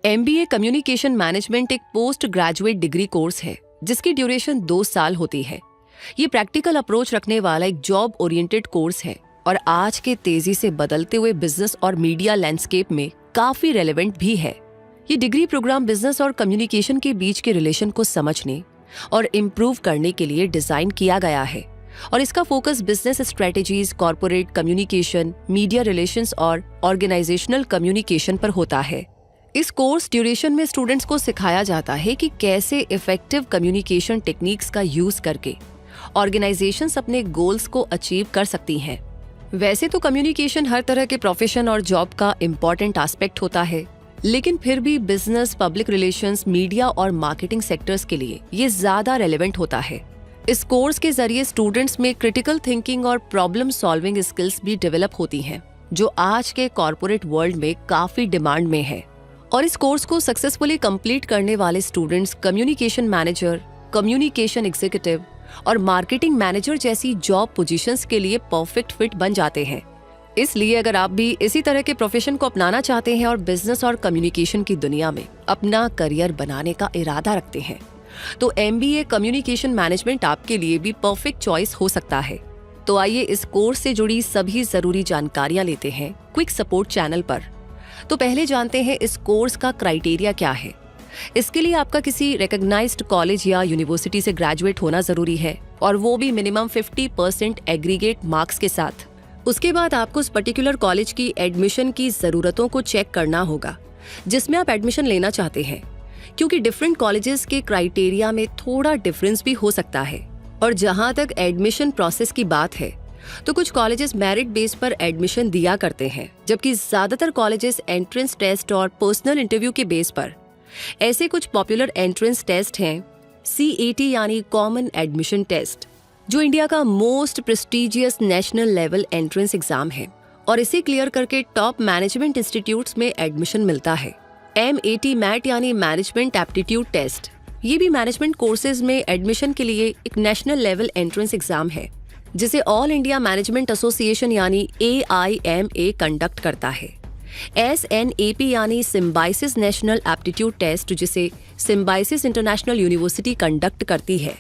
MBA communication management एक post graduate degree course है जिसकी ड्यूरेशन 2 साल होती है। ये प्रैक्टिकल अप्रोच रखने वाला एक जॉब ओरिएंटेड कोर्स है और आज के तेजी से बदलते हुए बिजनेस और मीडिया लैंडस्केप में काफी रेलेवेंट भी है। ये डिग्री प्रोग्राम बिजनेस और कम्युनिकेशन के बीच के रिलेशन को समझने और इम्प्रूव करने के लिए डिजाइन किया गया है और इसका focus business strategies, corporate communication, media relations और ऑर्गेनाइजेशनल कम्युनिकेशन पर होता है। इस कोर्स ड्यूरेशन में स्टूडेंट्स को सिखाया जाता है कि कैसे इफेक्टिव कम्युनिकेशन टेक्निक्स का यूज करके ऑर्गेनाइजेशंस अपने गोल्स को अचीव कर सकती हैं। वैसे तो कम्युनिकेशन हर तरह के प्रोफेशन और जॉब का इम्पॉर्टेंट एस्पेक्ट होता है, लेकिन फिर भी बिजनेस, पब्लिक रिलेशंस, मीडिया और मार्केटिंग सेक्टर्स के लिए ये ज्यादा रेलेवेंट होता है। इस कोर्स के जरिए स्टूडेंट्स में क्रिटिकल थिंकिंग और प्रॉब्लम सॉल्विंग स्किल्स भी डेवलप होती हैं, जो आज के कॉर्पोरेट वर्ल्ड में काफी डिमांड में है। और इस कोर्स को सक्सेसफुली कंप्लीट करने वाले students communication manager, communication executive और मार्केटिंग मैनेजर जैसी जॉब पोजीशंस के लिए परफेक्ट फिट बन जाते हैं। इसलिए अगर आप भी इसी तरह के प्रोफेशन को अपनाना चाहते हैं और बिजनेस और कम्युनिकेशन की दुनिया में अपना करियर बनाने का इरादा रखते हैं, तो MBA कम्युनिकेशन मैनेजमेंट आपके लिए भी परफेक्ट चॉइस हो सकता है। तो आइए इस कोर्स से जुड़ी सभी जरूरी जानकारियां लेते हैं क्विक सपोर्ट चैनल पर। तो पहले जानते हैं इस कोर्स का क्राइटेरिया क्या है। इसके लिए आपका किसी रिकॉग्नाइज्ड कॉलेज या यूनिवर्सिटी से ग्रेजुएट होना जरूरी है और वो भी मिनिमम 50% एग्रीगेट मार्क्स के साथ। उसके बाद आपको उस पर्टिकुलर कॉलेज की एडमिशन की जरूरतों को चेक करना होगा जिसमें आप एडमिशन लेना चाहते हैं, क्योंकि डिफरेंट कॉलेजेस के क्राइटेरिया में थोड़ा डिफरेंस भी हो सकता है। और जहां तक एडमिशन प्रोसेस की बात है, तो कुछ कॉलेजेस मेरिट बेस पर एडमिशन दिया करते हैं, जबकि ज्यादातर कॉलेजेस एंट्रेंस टेस्ट और पर्सनल इंटरव्यू के बेस पर। ऐसे कुछ पॉपुलर एंट्रेंस टेस्ट हैं CET यानी कॉमन एडमिशन टेस्ट, जो इंडिया का most prestigious national level entrance exam है और इसे क्लियर करके टॉप मैनेजमेंट इंस्टीट्यूट्स में एडमिशन मिलता है। MAT मैट यानी मैनेजमेंट एप्टीट्यूड टेस्ट, ये भी मैनेजमेंट कोर्सेज में एडमिशन के लिए एक नेशनल लेवल एंट्रेंस एग्जाम है जिसे ऑल इंडिया मैनेजमेंट एसोसिएशन यानी AIMA कंडक्ट करता है। SNAP यानी सिम्बाइसिस नेशनल एप्टीट्यूड टेस्ट, जिसे सिम्बाइसिस इंटरनेशनल यूनिवर्सिटी कंडक्ट करती है।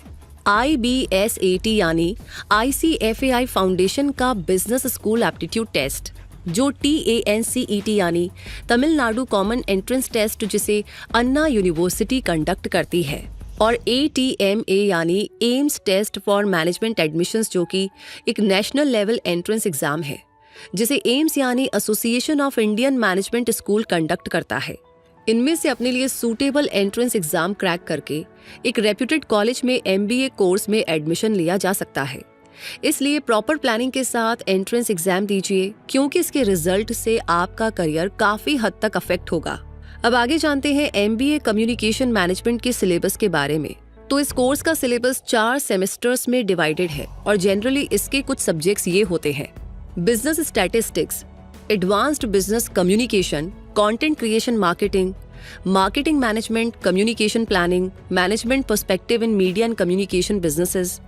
IBSAT यानी ICFAI फाउंडेशन का बिजनेस स्कूल एप्टीट्यूड टेस्ट, जो TANCET यानी तमिलनाडु कॉमन एंट्रेंस टेस्ट, जिसे अन्ना यूनिवर्सिटी कंडक्ट करती है। और ATMA यानी AIMS test for management admissions, जो कि एक नेशनल लेवल एंट्रेंस एग्जाम है जिसे एम्स यानी association of Indian management school conduct करता है। इनमें से अपने लिए सूटेबल एंट्रेंस एग्जाम क्रैक करके एक रेप्यूटेड कॉलेज में MBA कोर्स में एडमिशन लिया जा सकता है। इसलिए प्रॉपर प्लानिंग के साथ एंट्रेंस एग्जाम दीजिए, क्योंकि इसके रिजल्ट से आपका करियर काफी हद तक अफेक्ट होगा। अब आगे जानते हैं MBA कम्युनिकेशन मैनेजमेंट के सिलेबस के बारे में। तो इस कोर्स का सिलेबस 4 सेमेस्टर्स में डिवाइडेड है और जनरली इसके कुछ सब्जेक्ट्स ये होते हैं: business statistics, advanced business communication, content creation marketing, marketing management, communication planning, management perspective in media and communication businesses,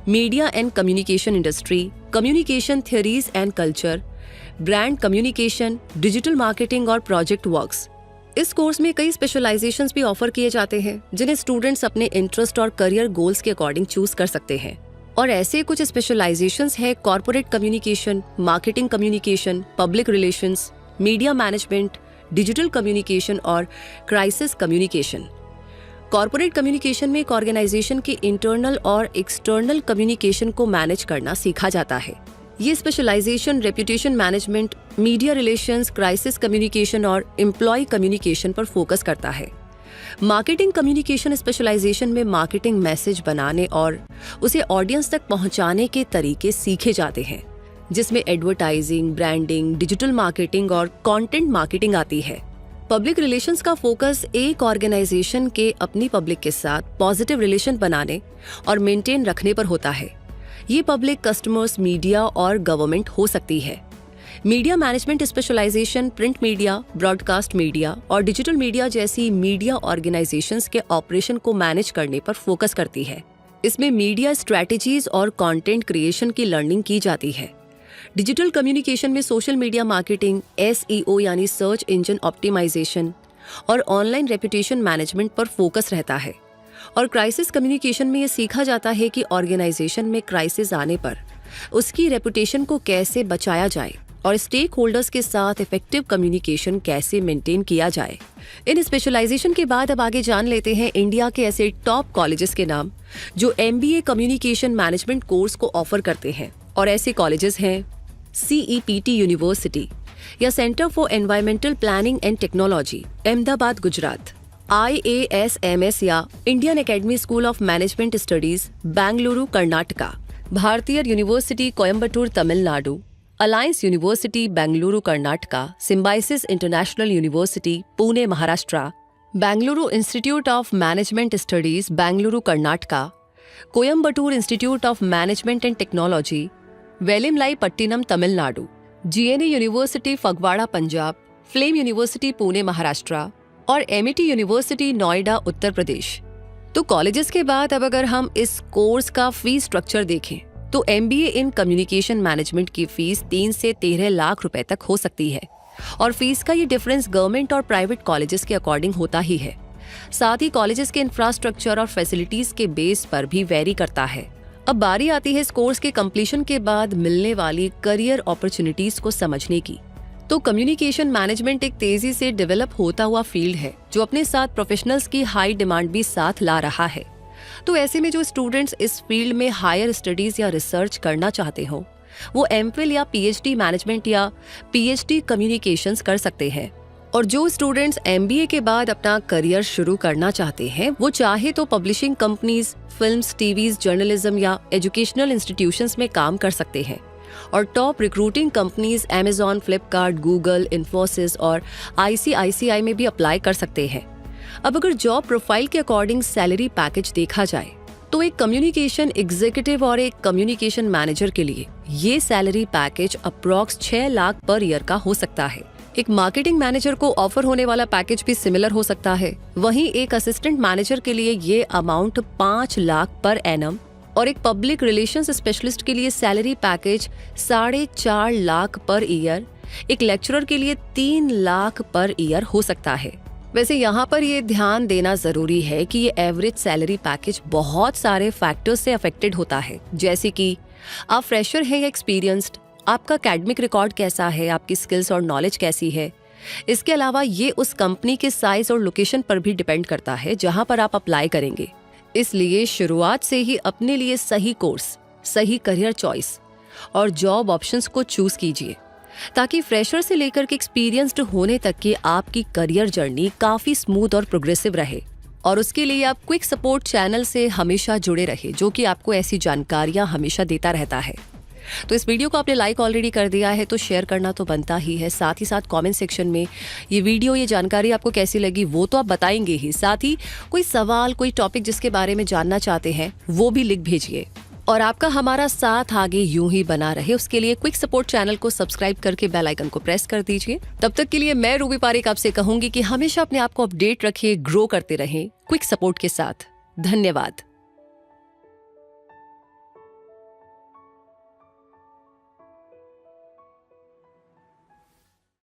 media and communication industry, communication theories and culture, brand communication, digital marketing और project works. इस course में कई specialisations भी offer किए जाते हैं जिन्हें students अपने इंटरेस्ट और करियर गोल्स के अकॉर्डिंग चूज कर सकते हैं। और ऐसे कुछ स्पेशलाइजेशंस है corporate communication, marketing communication, public relations, media management, digital communication और क्राइसिस कम्युनिकेशन। कॉर्पोरेट कम्युनिकेशन में एक ऑर्गेनाइजेशन के इंटरनल और एक्सटर्नल कम्युनिकेशन को मैनेज करना सीखा जाता है। ये specialisation reputation management, media relations, crisis communication और एम्प्लॉय कम्युनिकेशन पर फोकस करता है। मार्केटिंग कम्युनिकेशन स्पेशलाइजेशन में मार्केटिंग मैसेज बनाने और उसे ऑडियंस तक पहुंचाने के तरीके सीखे जाते हैं, जिसमें एडवर्टाइजिंग, ब्रांडिंग, डिजिटल मार्केटिंग और कंटेंट मार्केटिंग आती है। पब्लिक रिलेशंस का फोकस एक ऑर्गेनाइजेशन के अपनी पब्लिक के साथ पॉजिटिव रिलेशन बनाने और मेंटेन रखने पर होता है। ये पब्लिक, कस्टमर्स, मीडिया और गवर्नमेंट हो सकती है। Media management specialization print media, broadcast media और डिजिटल मीडिया जैसी मीडिया ऑर्गेनाइजेशंस के ऑपरेशन को मैनेज करने पर फोकस करती है। इसमें मीडिया स्ट्रैटेजीज और कंटेंट क्रिएशन की लर्निंग की जाती है। डिजिटल कम्युनिकेशन में सोशल मीडिया मार्केटिंग, SEO यानी सर्च इंजन ऑप्टिमाइजेशन, और ऑनलाइन रेपुटेशन मैनेजमेंट पर फोकस रहता है। और क्राइसिस कम्युनिकेशन में ये सीखा जाता है कि ऑर्गेनाइजेशन में क्राइसिस आने पर उसकी रेपुटेशन को कैसे बचाया जाए और स्टेक होल्डर्स के साथ इफेक्टिव कम्युनिकेशन कैसे मेंटेन किया जाए। इन स्पेशलाइजेशन के बाद अब आगे जान लेते हैं इंडिया के ऐसे टॉप कॉलेजेस के नाम जो MBA कम्युनिकेशन मैनेजमेंट कोर्स को ऑफर करते हैं। और ऐसे कॉलेजेस हैं CEPT यूनिवर्सिटी या centre for environmental planning and technology, Ahmedabad, Gujarat, IASMS या Indian academy school of management studies, Bengaluru, Karnataka, Bharatiya university, Coimbatore, Tamil Nadu, alliance university, Bengaluru, Karnataka, symbiosis international university, Pune, Maharashtra, Bengaluru institute of management studies, Bengaluru, Karnataka, Coimbatore institute of management and technology, Velimalai, Pattinam, Tamil Nadu, GNA university, Phagwara, Punjab, flame university, Pune, Maharashtra और MIT university, Noida, Uttar Pradesh. तो colleges के बाद अब अगर हम इस course का फीस स्ट्रक्चर देखें तो MBA इन कम्युनिकेशन मैनेजमेंट की फीस 3 से 13 लाख रुपए तक हो सकती है। और फीस का ये डिफरेंस गवर्नमेंट और प्राइवेट कॉलेजेस के अकॉर्डिंग होता ही है। साथ ही कॉलेजेस के इंफ्रास्ट्रक्चर और फैसिलिटीज के बेस पर भी वेरी करता है। अब बारी आती है इस कोर्स के कंप्लीशन के बाद मिलने वाली करियर अपॉर्चुनिटीज को समझने की। तो कम्युनिकेशन मैनेजमेंट एक तेजी से डेवलप होता हुआ फील्ड है जो अपने साथ प्रोफेशनल्स की हाई डिमांड भी साथ ला रहा है। तो ऐसे में जो स्टूडेंट्स इस फील्ड में हायर स्टडीज या रिसर्च करना चाहते हो वो MPhil या PhD मैनेजमेंट या PhD कम्युनिकेशंस कर सकते हैं। और जो स्टूडेंट्स MBA के बाद अपना करियर शुरू करना चाहते हैं वो चाहे तो publishing companies, films, TVs, journalism या एजुकेशनल इंस्टीट्यूशंस में काम कर सकते हैं। और top recruiting companies Amazon, Flipkart, Google, Infosys और ICICI में भी अप्लाई कर सकते हैं। अब अगर जॉब प्रोफाइल के अकॉर्डिंग सैलरी पैकेज देखा जाए तो एक कम्युनिकेशन एग्जीक्यूटिव और एक कम्युनिकेशन मैनेजर के लिए ये salary package approx 6 lakh per year का हो सकता है। एक मार्केटिंग मैनेजर को ऑफर होने वाला पैकेज भी सिमिलर हो सकता है। वहीं एक असिस्टेंट मैनेजर के लिए ये अमाउंट 5 लाख पर एनम और एक पब्लिक रिलेशंस स्पेशलिस्ट के लिए salary package 4.5 lakh per year, एक लेक्चरर के लिए 3 लाख पर ईयर हो सकता है। वैसे यहाँ पर ये ध्यान देना जरूरी है कि ये एवरेज सैलरी पैकेज बहुत सारे फैक्टर्स से अफेक्टेड होता है, जैसे कि आप फ्रेशर हैं या एक्सपीरियंस्ड, आपका एकेडमिक रिकॉर्ड कैसा है, आपकी स्किल्स और नॉलेज कैसी है। इसके अलावा ये उस कंपनी के साइज और लोकेशन पर भी डिपेंड करता है जहां पर आप अप्लाई करेंगे। इसलिए शुरुआत से ही अपने लिए सही कोर्स, सही करियर चॉइस और जॉब ऑप्शंस को चूज कीजिए ताकि फ्रेशर से लेकर के एक्सपीरियंस्ड होने तक की आपकी करियर जर्नी काफी स्मूथ और प्रोग्रेसिव रहे। और उसके लिए आप क्विक सपोर्ट चैनल से हमेशा जुड़े रहे जो कि आपको ऐसी जानकारियां हमेशा देता रहता है। तो इस वीडियो को आपने लाइक ऑलरेडी कर दिया है तो शेयर करना तो बनता ही है। साथ ही साथ कमेंट सेक्शन में ये वीडियो, ये जानकारी आपको कैसी लगी वो तो आप बताएंगे ही। साथ ही कोई सवाल, कोई टॉपिक जिसके बारे में जानना चाहते हैं वो भी लिख भेजिए। और आपका हमारा साथ आगे यूं ही बना रहे उसके लिए क्विक सपोर्ट चैनल को सब्सक्राइब करके बेल आइकन को प्रेस कर दीजिए। तब तक के लिए मैं रूबी पारिक आपसे कहूंगी कि हमेशा अपने आप को अपडेट रखिए, ग्रो करते रहें क्विक सपोर्ट के साथ। धन्यवाद।